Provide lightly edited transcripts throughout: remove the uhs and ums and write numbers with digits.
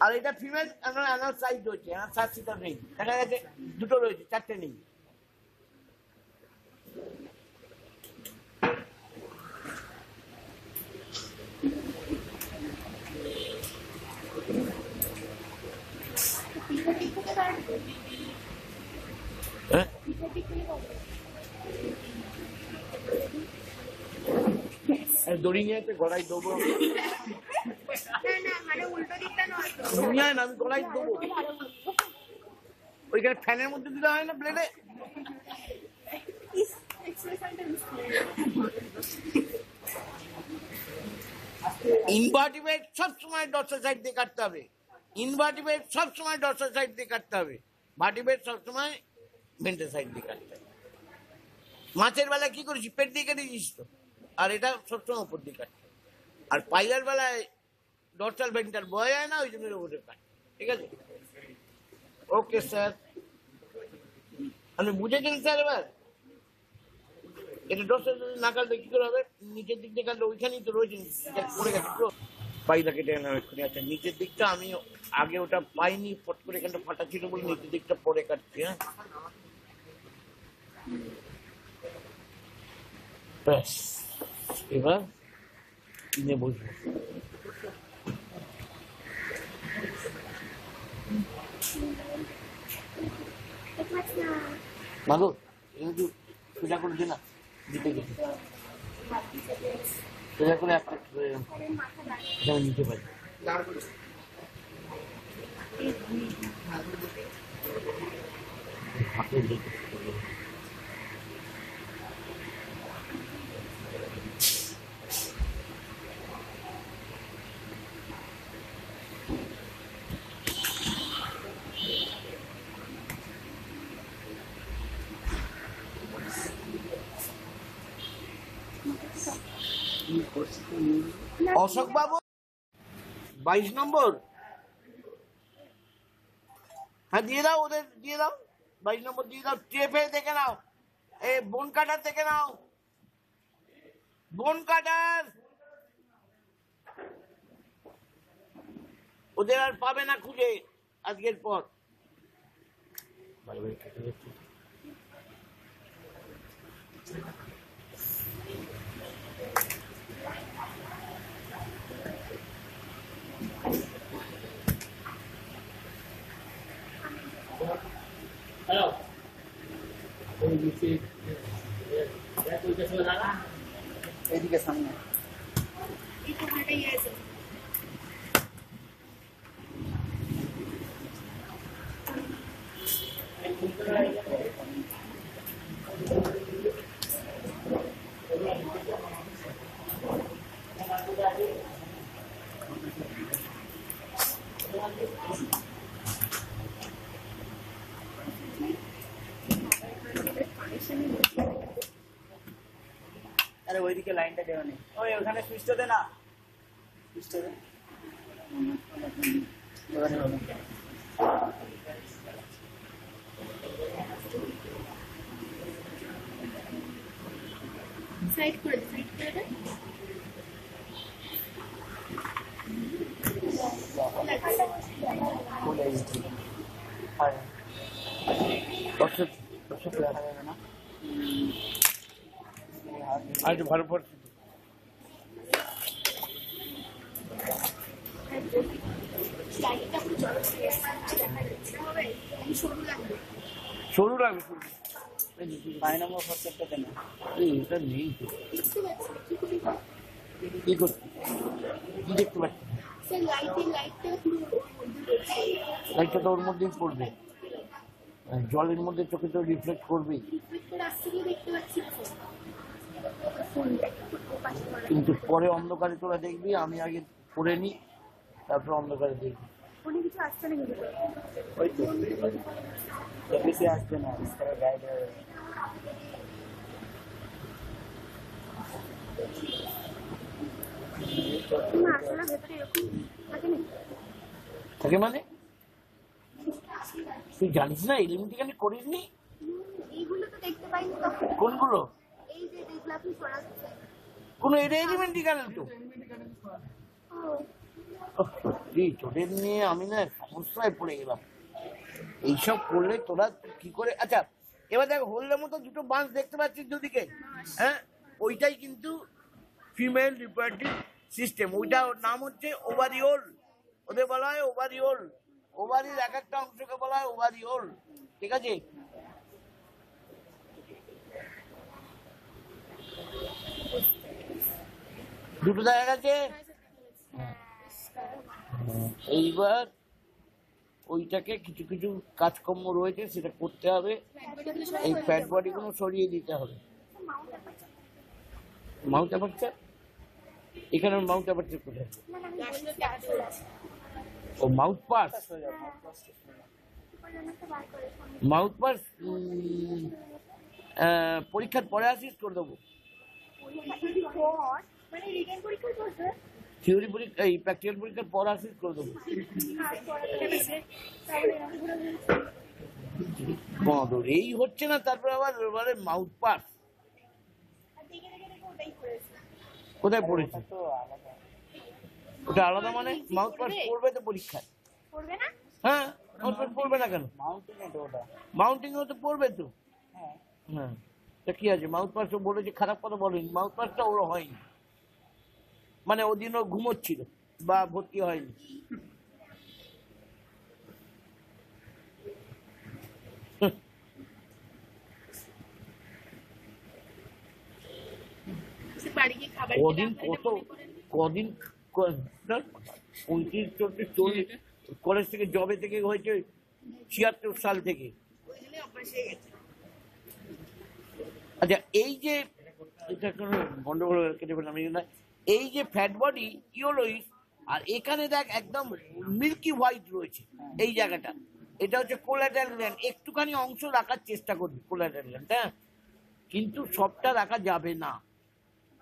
আর এটা female anal side রয়েছে, সার্সিটা নেই, দেখা গেছে দুটো রয়েছে, চারটে নেই। দড়ি নিয়ে গলায় দেবো, আমি গলায় দেবো, ওইখানে ফ্যানের মধ্যে দিলে হয় না ব্লেডে। ইনভার্টিব্রেট সবসময় ডর্সাল সাইড দিয়ে কাটতে হবে, ইনভার্টিব্রেট সবসময় ডর্সাল সাইড দিয়ে কাটতে হবে, ভার্টিব্রেট সবসময় ভেন্ট্রাল সাইড দিয়ে কাটতে হবে। মাছের বেলায় কি করেছি, পেট দিয়ে কেটেছিস তো, আর এটা সবসময় উপর দিয়ে কাটতে। আর পাইলার বেলায় ডর্সাল ভেন্ট্রাল বোঝা যায় না, ওই জন্য উপরে কাটে। ঠিক আছে, ওকে স্যার, আপনি বুঝেছেন স্যার? এবার এটা ডর্সাল না কাটলে কি করে হবে? নিচের দিক দিয়ে কাটলে ওইখানেই তো রয়েছে, পড়ে গেছে তো, পাইলা কেটে আনা এক্ষুনি। আচ্ছা, নিচের দিকটা আমি আগে ওটা পাইনি, ফট করে এখানটা ফাটা ছিল বলে নিচের দিকটা পরে কাটছি। হ্যাঁ, ব্যাস, এবার কিনে বসবো। মাগো, একটু সোজা করে দে না, দিতে গেছে সোজা করে একটা নিতে পারি। অশোক বাবু 22 নম্বর, হ্যাঁ দিয়ে দাও, ওদের দিয়ে দাও, 22 নম্বর দিয়ে দাও। টেপে দেখে নাও, এই বোন কাটার দেখে নাও, বোন কাটার, ওদের আর পাবে না খুঁজে আজকের পর। এদিকে সামনে আরে ওইদিকে লাইনটা দেওয়া নেই, ওই ওখানে সুইচটা দে না, সুইচটা দে। সাইড করে দে, সাইড করে দে। আজ ভালো পড়ছি, সরু রাখবে, পায় নম্বর খরচাটা কেন এটা নেই তো, কি করছি, কি দেখতে পাচ্ছি, লাইটটা তো ওর মধ্যেই পড়বে, জলের মধ্যে চোখে তো রিফ্লেক্ট করবেই, কিন্তু পরে অন্ধকারে তোরা দেখবি, আমি আগে পড়ে নি, তারপর অন্ধকারে দেখবি। কিছু আসছে না, ওই তো বেশি আসবে না, গাইড থাকে মানে তুই জানিস না, এলিমিনেশন করিস নি? এইগুলো তো দেখতে পাইনি। কোনগুলো? এই যে দেখলে আপনি সরাচ্ছেন, কোনো এরেঞ্জমেন্টই কেন তো সত্যি তোদের নিয়ে আমি না সমস্যায় পড়ে গেলাম। এইসব করলে তোরা কি করে? আচ্ছা এবার দেখ হোলের মতো দুটো বাঁশ দেখতে পাচ্ছিস দুদিকে, হ্যাঁ ওইটাই কিন্তু ফিমেল রিপ্রোডাক্টিভ সিস্টেম। ওইটার নাম হচ্ছে ওভারিওল। ওদের বলা হয় ওভারিওল। ওভারির এক একটা অংশকে বলা হয় ওভারিওল, ঠিক আছে? দুটো দেখা গেছে। এইবার ওইটাকে কিছু কিছু কাজকর্ম রয়েছে সেটা করতে হবে। এই ফ্যাট বডি গুলো সরিয়ে দিতে হবে। মাউথ অ্যাপারচার এখানে মাউথ অ্যাপারচার কোথায়? ও মাউথ পাস। মাউথ পাস পরীক্ষার পরে আসিস করে দেবো। থিওরি পরীক্ষা এই প্র্যাকটিক্যাল পরীক্ষার পর আসিস করে দেবো। বদর এই হচ্ছে না, তারপরে আবার মাউথ পাস কোথায় পড়েছে? তো আলাদা। ওটা আলাদা মানে মাউথ পাস পড়বে তো পরীক্ষায়। হ্যাঁ মাউথ পাস পড়বে না কেন? মাউন্টিং এটা ওটা। মাউন্টিং ও তো পড়বে তো। হ্যাঁ হ্যাঁ তা কি আছে? মাউথ পাস বলেছে, খারাপ কথা বলেনি। মাউথ পাসটা ওর হয়নি, মানে ওদিন ও ঘুমোচ্ছিল বা ভর্তি হয়নি। কদিন কদিন 35-40 কলেজ থেকে জবে থেকে হয়েছে 76 সাল থেকে। আচ্ছা এই যে এটা কোনো গন্ডগোল কেটে ফেললাম না, এই যে ফ্যাট বডি ইওলোইস, আর এখানে দেখ একদম মিল্কি হোয়াইট রয়েছে এই জায়গাটা। এটা হচ্ছে কোলাটারাল গ্ল্যান্ড। একটুখানি অংশ রাখার চেষ্টা করবি কোলাটারাল গ্ল্যান্ড, হ্যাঁ, কিন্তু সবটা রাখা যাবে না।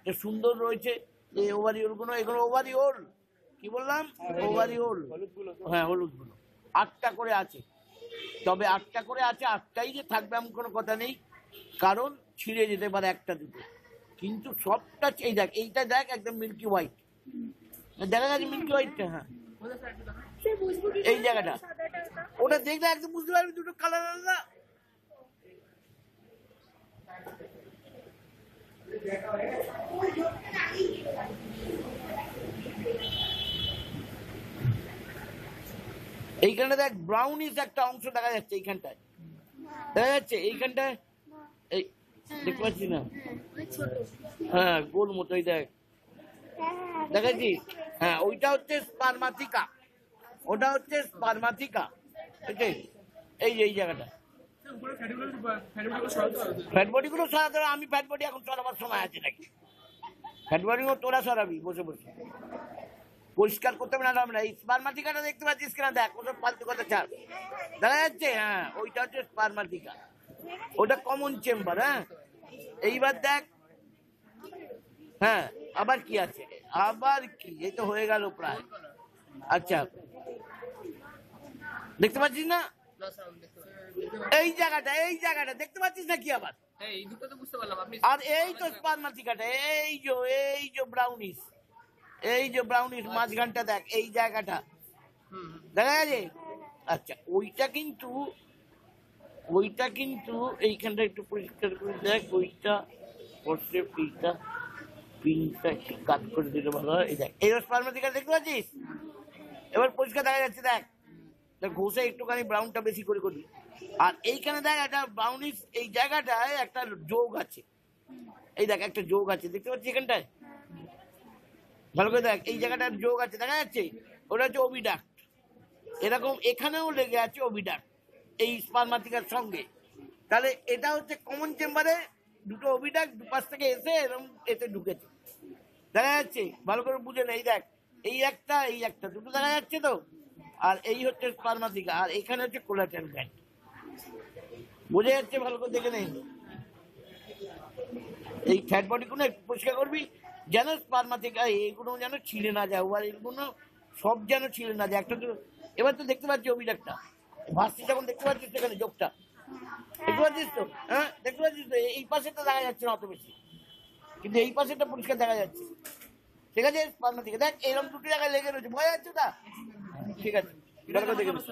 এটা সুন্দর রয়েছে যে ওভারিওল গুলো, এগুলো ওভারিওল কি বললাম? ওভারিওল। হ্যাঁ হলুদ গুলো 8টা করে আছে, তবে 8টা করে আছে, 8টাই যে থাকবে এমন কোনো কথা নেই, কারণ ছিঁড়ে যেতে পারে একটা দুটো, কিন্তু সবটা এই দেখ, এইটা দেখ একদম মিল্কি হোয়াইট দেখা যাচ্ছে, মিল্কি হোয়াইটটা। হ্যাঁ এই জায়গাটা ওটা দেখলে একদম বুঝতে পারবি দুটো কালার আলাদা। এইখানে দেখ ব্রাউনিশ একটা অংশ দেখা যাচ্ছে, এইখানটায় দেখা যাচ্ছে, এইখানটায় এই দেখতে পাচ্ছি না? হ্যাঁ গোল মতো এই দেখ, দেখাচ্ছি। হ্যাঁ ওইটা হচ্ছে স্পারমাথিকা, ওটা হচ্ছে স্পারমাথিকা, ঠিক আছে? এই যে এই জায়গাটা ফ্যাট বডি গুলো সরাতে হবে। আমি ফ্যাট বডি এখন সরাবার সময় আছে নাকি? ফ্যাট বডি গুলো তোরা সরাবি বসে বসে, পরিষ্কার করতে হবে না। এই স্পারমাথিকাটা দেখতে পাচ্ছিস কিনা দেখ, ওসব ফালতু কথা ছাড়। দেখা যাচ্ছে? হ্যাঁ ওইটা হচ্ছে স্পারমাথিকা, ওটা কমন চেম্বার। হ্যাঁ এইবার দেখ, হ্যাঁ আবার কি আছে? আবার কি? এই তো হয়ে গেল প্রায়। আচ্ছা দেখতে পাচ্ছিস না এই জায়গাটা? এই জায়গাটা দেখতে পাচ্ছিস না কি আবার? আর এই তো স্পারমাথিকাটা, এই যে ব্রাউনিশ, এই যে ব্রাউনিশ মাঝখানটা দেখ, এই জায়গাটা দেখা গেছে? আচ্ছা ওইটা কিন্তু এইখানটা একটু পরিষ্কার করে দেখ। ওইটা এইটা পিনটা একটু কাট করে দিলে ভালো হয়। এই দেখ, এই স্পারমাথিকা দেখতে পাচ্ছিস? এবার পরিষ্কার দেখা যাচ্ছে, দেখ ঘষে একটুখানি ব্রাউনটা বেশি করে করবি। আর এইখানে দেখ একটা ব্রাউনিশ, এই জায়গাটায় একটা যোগ আছে, এই দেখ একটা যোগ আছে, দেখতে পাচ্ছিস এখানটায়? ভালো করে দেখ, এই জায়গাটার যোগ আছে, দেখা যাচ্ছে? ওটা হচ্ছে ওভিডাক্ট। এরকম এখানেও লেগে আছে ওভিডাক্ট এই স্পারমাথিকার সঙ্গে। তাহলে এটা হচ্ছে কমন চেম্বারে দুটো ওভিডাক্ট দুপাশ থেকে এসে এরকম এতে ঢুকেছে, দেখা যাচ্ছে? ভালো করে বুঝে নে, এই দেখ এই একটা দুটো দেখা যাচ্ছে তো। আর এই হচ্ছে স্পারমাথিকা, আর এখানে হচ্ছে কোলাটারাল গ্ল্যান্ড। বোঝা যাচ্ছে? ভালো করে দেখে নেই। এই ফ্যাট বডি গুলো একটু পরিষ্কার করবি যেন স্পারমাথিকা এইগুলো যেন ছিঁড়ে না যায়, ওভার এগুলো সব যেন ছিঁড়ে না যায়। একটা তো এবার তো দেখতে পাচ্ছি অভিডাক্টটা ভাসছি, যখন দেখতে পাচ্ছিস সেখানে যোগটা দেখতে পাচ্ছিস তো? হ্যাঁ দেখতে পাচ্ছিস তো? এই পাশে তো দেখা যাচ্ছে না অত বেশি, কিন্তু এই পাশেটা পরিষ্কার দেখা যাচ্ছে। ঠিক আছে, পাবনা থেকে দেখ এরকম দুটো জায়গায় লেগে রয়েছে, ভয় যাচ্ছে না? ঠিক আছে, ভালো করে দেখে নিন।